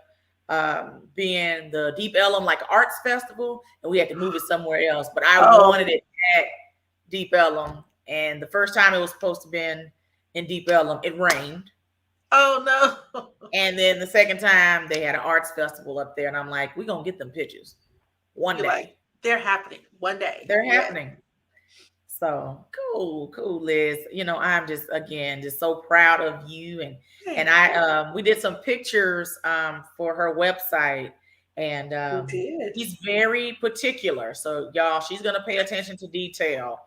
being the Deep Ellum Arts Festival, and we had to move it somewhere else. But I wanted it at Deep Ellum, and the first time it was supposed to be in Deep Ellum, it rained. Oh no! And then the second time they had an arts festival up there, and I'm like, we're gonna get them pictures one day. They're happening one day. They're happening. So cool, Liz. I'm just so proud of you, and I we did some pictures for her website, and she's very particular. So y'all, she's gonna pay attention to detail.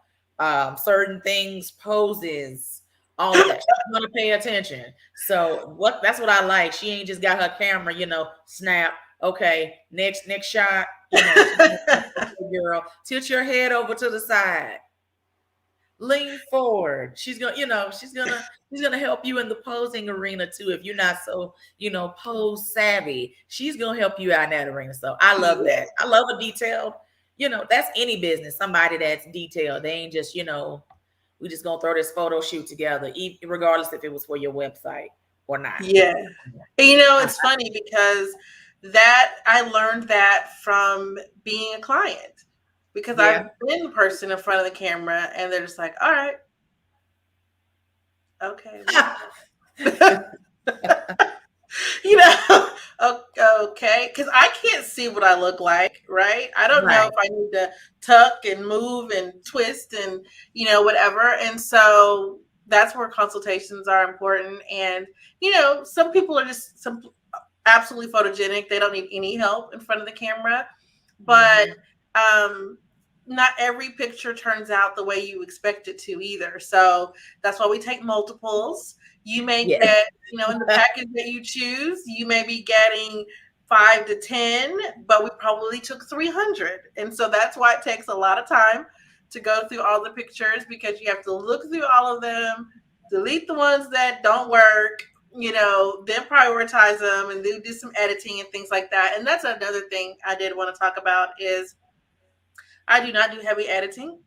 certain things, poses, all of that. She's gonna pay attention. So that's what I like. She ain't just got her camera, snap. Okay, next shot. Girl, tilt your head over to the side. Lean forward. She's gonna help you in the posing arena too. If you're not so, pose savvy, she's gonna help you out in that arena. So I love that. I love a detailed, that's any business, somebody that's detailed. They ain't just, we just gonna throw this photo shoot together, regardless if it was for your website or not. Yeah. It's funny because that I learned that from being a client. Because I've been the person in front of the camera and they're just like, all right. Okay. Okay. Because I can't see what I look like, right? I don't know if I need to tuck and move and twist and, whatever. And so that's where consultations are important. And, some people are just absolutely photogenic. They don't need any help in front of the camera. But not every picture turns out the way you expect it to either. So that's why we take multiples. You may get, in the package that you choose, you may be getting 5 to 10, but we probably took 300. And so that's why it takes a lot of time to go through all the pictures, because you have to look through all of them, delete the ones that don't work, then prioritize them and do some editing and things like that. And that's another thing I did want to talk about is I do not do heavy editing,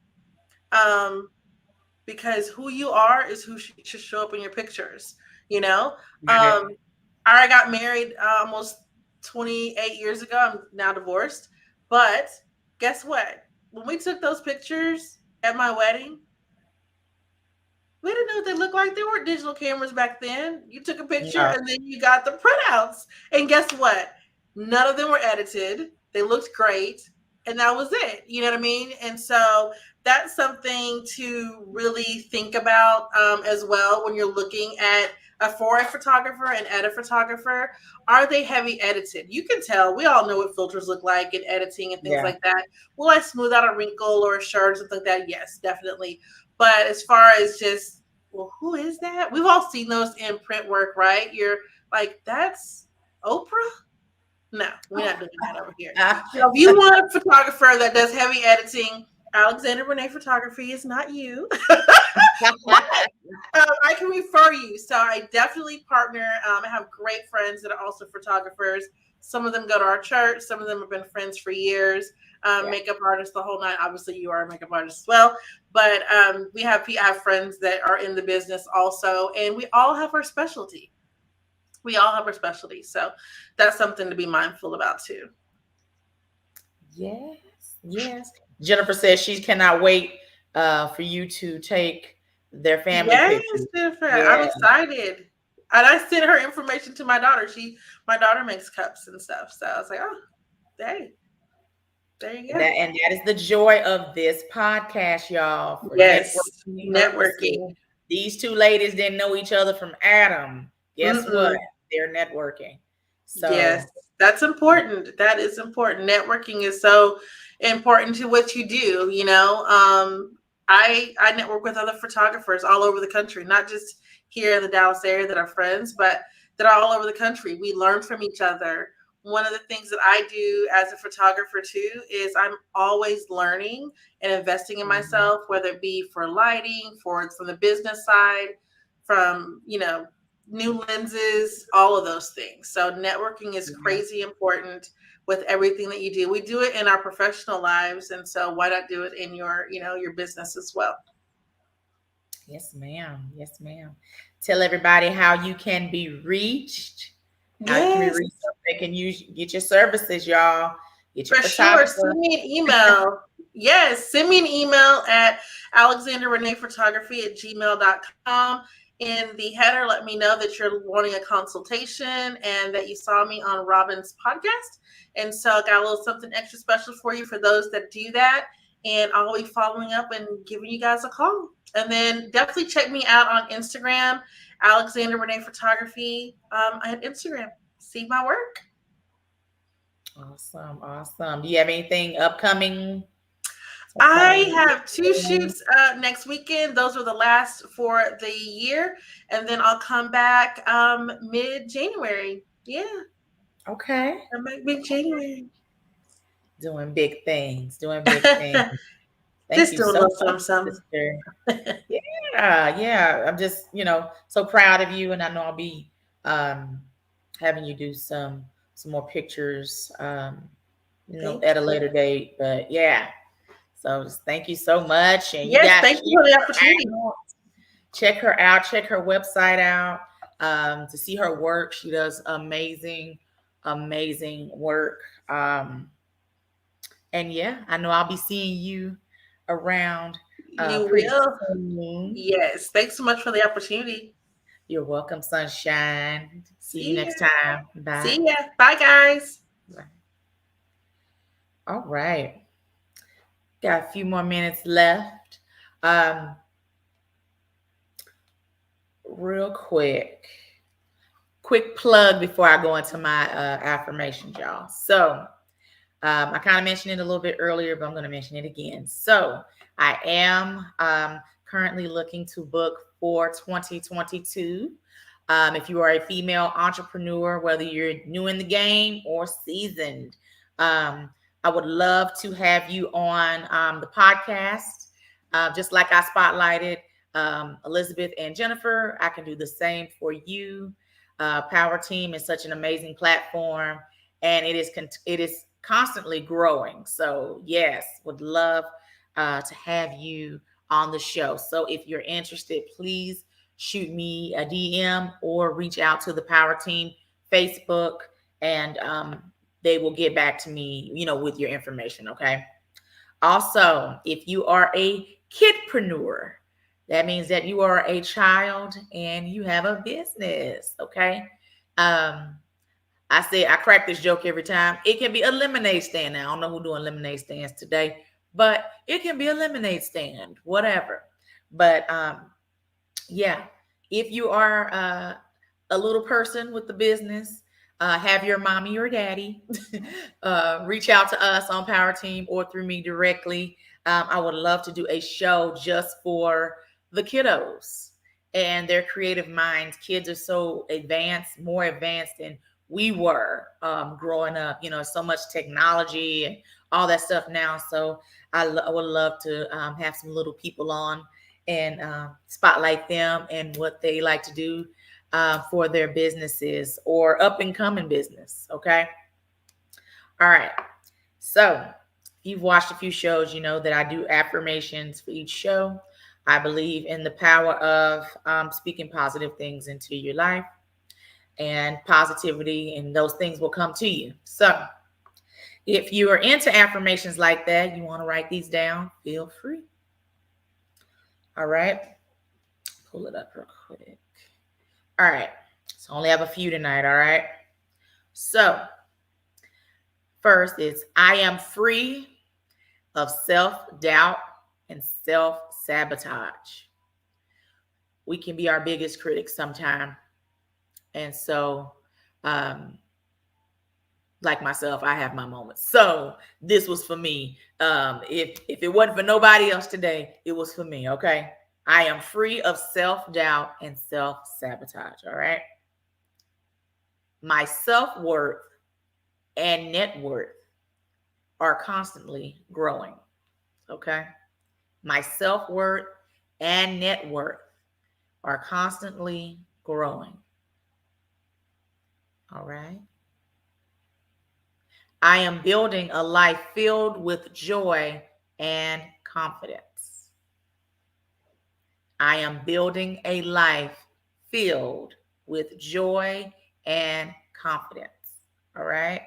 because who you are is who should show up in your pictures. I got married almost 28 years ago. I'm now divorced, but guess what? When we took those pictures at my wedding, we didn't know what they looked like. There weren't digital cameras back then. You took a picture and then you got the printouts. And guess what? None of them were edited. They looked great. And that was it. You know what I mean? And so that's something to really think about as well when you're looking for a photographer and at a photographer. Are they heavy edited? You can tell. We all know what filters look like in editing and things like that. Will I smooth out a wrinkle or a shirt or something like that? Yes, definitely. But as far as just, well, who is that? We've all seen those in print work, right? You're like, that's Oprah? No, we're not doing that over here. So if you want a photographer that does heavy editing, Alexander Renee Photography is not you. I can refer you. So I definitely partner. I have great friends that are also photographers. Some of them go to our church. Some of them have been friends for years. Makeup artists, the whole nine. Obviously, you are a makeup artist as well. But I have friends that are in the business also. And we all have our specialty. So that's something to be mindful about too. Yes. Jennifer says she cannot wait for you to take their family pictures. Jennifer, I'm excited. And I sent her information to my daughter. My daughter makes cups and stuff. So I was like, oh, hey, there you go. And that is the joy of this podcast, y'all. Yes, networking. These two ladies didn't know each other from Adam. Guess what? They're networking. So yes, that's important. That is important. Networking is so important to what you do. I network with other photographers all over the country, not just here in the Dallas area that are friends, but that are all over the country. We learn from each other. One of the things that I do as a photographer too is I'm always learning and investing in myself, whether it be for lighting, from the business side, from, new lenses, all of those things. So networking is crazy important with everything that you do. We do it in our professional lives. And so why not do it in your business as well? Yes, ma'am. Tell everybody how you can be reached. How you can be reached so they can get your services, y'all. Get your For sure. Send me an email. Yes. Send me an email at alexanderreneephotography@gmail.com. In the header, let me know that you're wanting a consultation and that you saw me on Robbin's podcast. And so I got a little something extra special for you for those that do that. And I'll be following up and giving you guys a call. And then definitely check me out on Instagram, Alexander Renee Photography at Instagram. See my work. Awesome. Do you have anything upcoming I have 2 shoots next weekend. Those are the last for the year, and then I'll come back mid-January. Yeah. Okay. Mid-January. Doing big things. Doing big things. Thank Just you doing a so little much, something. sister. Yeah. I'm just, so proud of you, and I know I'll be having you do some more pictures, at a later date. But yeah, so just thank you so much, and you Yes, guys thank you for the opportunity. check her out. Check her website out to see her work. She does amazing work. And yeah, I know I'll be seeing you around You pretty will. soon. Yes. Thanks so much for the opportunity. You're welcome, sunshine. See you See next ya. time. Bye. See ya. Bye, guys. Bye. All right. Got a few more minutes left. Real quick plug before I go into my affirmations, y'all. So I kind of mentioned it a little bit earlier, but I'm going to mention it again. So I am currently looking to book for 2022. If you are a female entrepreneur, whether you're new in the game or seasoned, I would love to have you on the podcast. Just like I spotlighted Elizabeth and Jennifer, I can do the same for you. Power Team is such an amazing platform, and it is constantly growing. So yes, would love to have you on the show. So if you're interested, please shoot me a DM or reach out to the Power Team Facebook, and they will get back to me, with your information. Okay. Also, if you are a kidpreneur, that means that you are a child and you have a business. Okay. I crack this joke every time. It can be a lemonade stand. Now, I don't know who's doing lemonade stands today, but it can be a lemonade stand, whatever. But yeah, if you are a little person with the business, have your mommy or daddy reach out to us on Power Team or through me directly. I would love to do a show just for the kiddos and their creative minds. Kids are so advanced, more advanced than we were growing up. So much technology and all that stuff now. So I would love to have some little people on and spotlight them and what they like to do for their businesses or up and coming business. Okay. All right. So if you've watched a few shows, you know that I do affirmations for each show. I believe in the power of speaking positive things into your life, and positivity, and those things will come to you. So if you are into affirmations like that, you want to write these down, feel free. All right. Pull it up real quick. All right. So I only have a few tonight. All right. So first is I am free of self-doubt and self-sabotage. We can be our biggest critics sometimes. And so, like myself, I have my moments. So this was for me. If it wasn't for nobody else today, it was for me. Okay. I am free of self-doubt and self-sabotage. All right. My self-worth and net worth are constantly growing. Okay. My self-worth and net worth are constantly growing. All right. I am building a life filled with joy and confidence. I am building a life filled with joy and confidence. All right.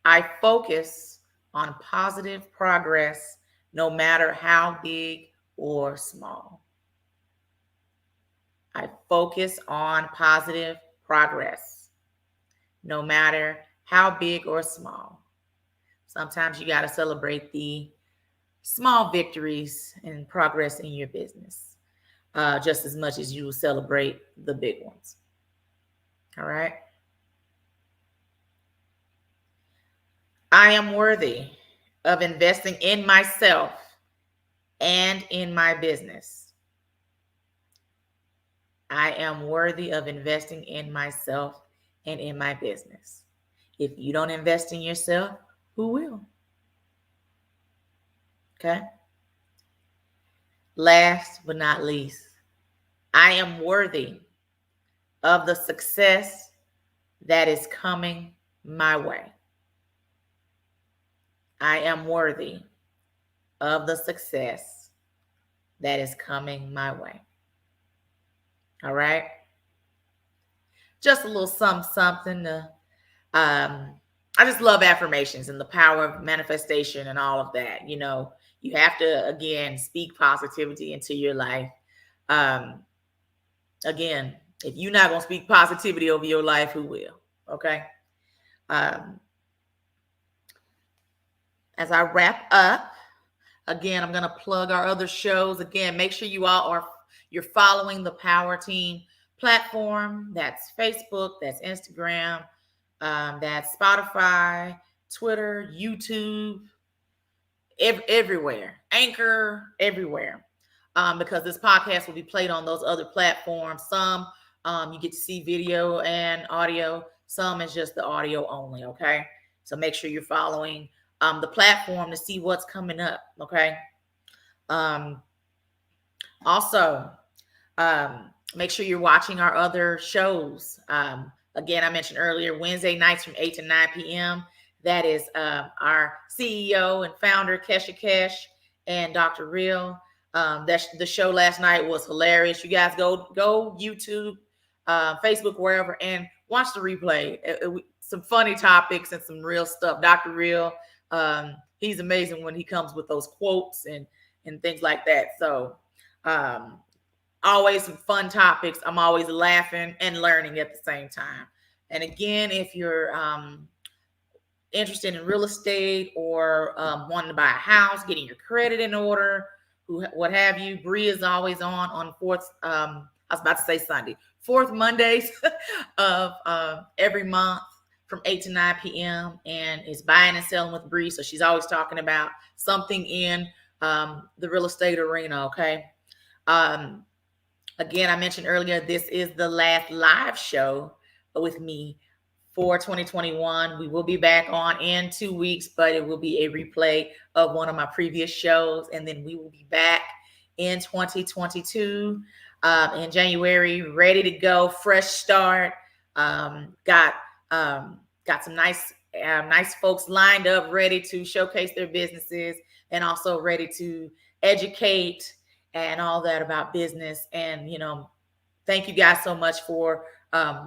I focus on positive progress, no matter how big or small. I focus on positive progress, no matter how big or small. Sometimes you got to celebrate the small victories and progress in your business, just as much as you will celebrate the big ones. All right. I am worthy of investing in myself and in my business. I am worthy of investing in myself and in my business. If you don't invest in yourself, who will? Okay. Last but not least, I am worthy of the success that is coming my way. I am worthy of the success that is coming my way. All right. Just a little something to, I just love affirmations and the power of manifestation and all of that. You know, you have to, again, speak positivity into your life. Again, if you're not going to speak positivity over your life, who will? Okay. As I wrap up, again, I'm going to plug our other shows. Again, make sure you're following the Power Team platform. That's Facebook, that's Instagram, that's Spotify, Twitter, YouTube, everywhere, Anchor, everywhere. Because this podcast will be played on those other platforms. Some you get to see video and audio. Some is just the audio only. Okay, so make sure you're following the platform to see what's coming up. Okay. Also, make sure you're watching our other shows. Again, I mentioned earlier, Wednesday nights from 8 to 9 p.m. That is our CEO and founder, Kesha Kesh and Dr. Real. The show last night was hilarious. You guys go YouTube, Facebook, wherever, and watch the replay. Some funny topics and some real stuff. Dr. Real, he's amazing when he comes with those quotes and things like that. So always some fun topics. I'm always laughing and learning at the same time. And again, if you're interested in real estate or wanting to buy a house, getting your credit in order, what have you, Bree is always on fourth, I was about to say Sunday, fourth Mondays of every month from 8 to 9 p.m. and is buying and selling with Bree. So she's always talking about something in the real estate arena. Okay. Again, I mentioned earlier, this is the last live show with me for 2021. We will be back on in 2 weeks, but it will be a replay of one of my previous shows. And then we will be back in 2022 in January, ready to go, fresh start. Got some nice folks lined up, ready to showcase their businesses and also ready to educate and all that about business. And, you know, thank you guys so much for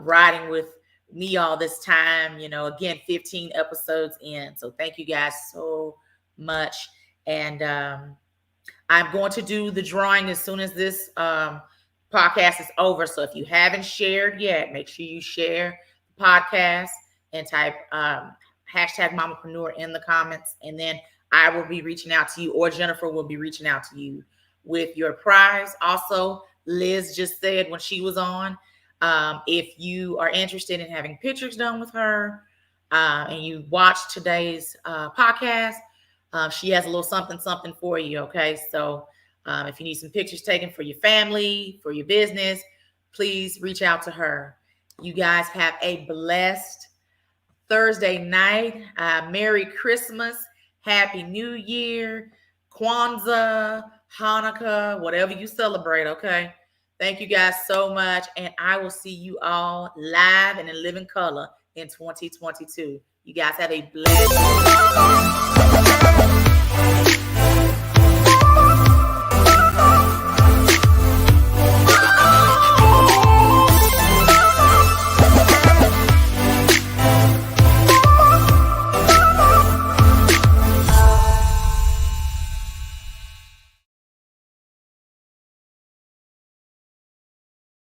riding with me all this time. You know, again, 15 episodes in. So thank you guys so much. And I'm going to do the drawing as soon as this podcast is over. So if you haven't shared yet, make sure you share the podcast and type hashtag mamaprenuer in the comments. And then I will be reaching out to you, or Jennifer will be reaching out to you with your prize. Also, Liz just said when she was on, if you are interested in having pictures done with her and you watch today's podcast, she has a little something for you. Okay. So if you need some pictures taken for your family, for your business, please reach out to her. You guys have a blessed Thursday night. Merry Christmas. Happy New Year. Kwanzaa, Hanukkah, whatever you celebrate. Okay. Thank you guys so much. And I will see you all live and in living color in 2022. You guys have a blessed day.